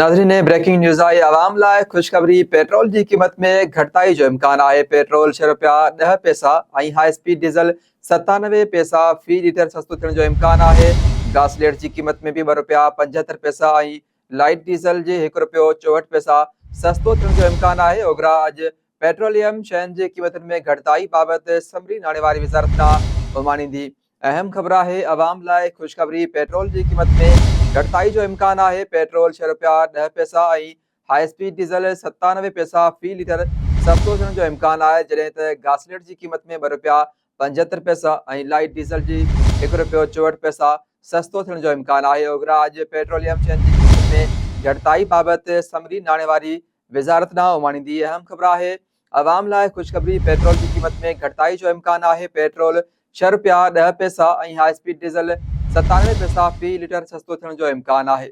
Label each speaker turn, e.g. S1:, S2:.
S1: नाज़रीन breaking news आई आवाम लाइ खुशखबरी। पेट्रोल की कीमत में घटाई जो इम्कान है। पेट्रोल 6 रुपया 10 पैसा और हाई स्पीड डीज़ल 97 पैसा फी लीटर सस्तो थियण जो इम्कान है। गासलेट की कीमत में भी 2 रुपया 75 पैसा और लाइट डीज़ल जे 1 रुपयो 64 पैसा सस्तो थियण जो इम्कान है। ओगरा अज पेट्रोलियम शयुनि जी कीमतुनि में घटाई बाबत समरी नाणे वारी वज़ारत उमानींदी। अहम ख़बर है आवाम लाइ खुशखबरी। पेट्रोल की कीमत में घटाई जो इम्कान है। पेट्रोल 6 रुपया 10 पैसा और हाई स्पीड डीज़ल 97 पैसा फी लीटर सस्तो थियण जो इम्कान है। जैसे त गासलेट की कीमत में 2 रुपया 75 पैसा और लाइट डीज़ल जी 1 रुपयो 64 पैसा सस्तो थियण जो इम्कान है। ओगरा अज पेट्रोलियम शयुनि जी कीमत में घटाई बाबत समरी नाणे वारी वज़ारत उमानींदी। अहम ख़बर है आवाम लाइ खुशखबरी। पेट्रोल की कीमत में घटाई जो इम्कान है। पेट्रोल 6 रुपया 10 पैसा और हाई स्पीड डीज़ल 97 पैसा फी लीटर सस्तो थियण जो इम्कान है।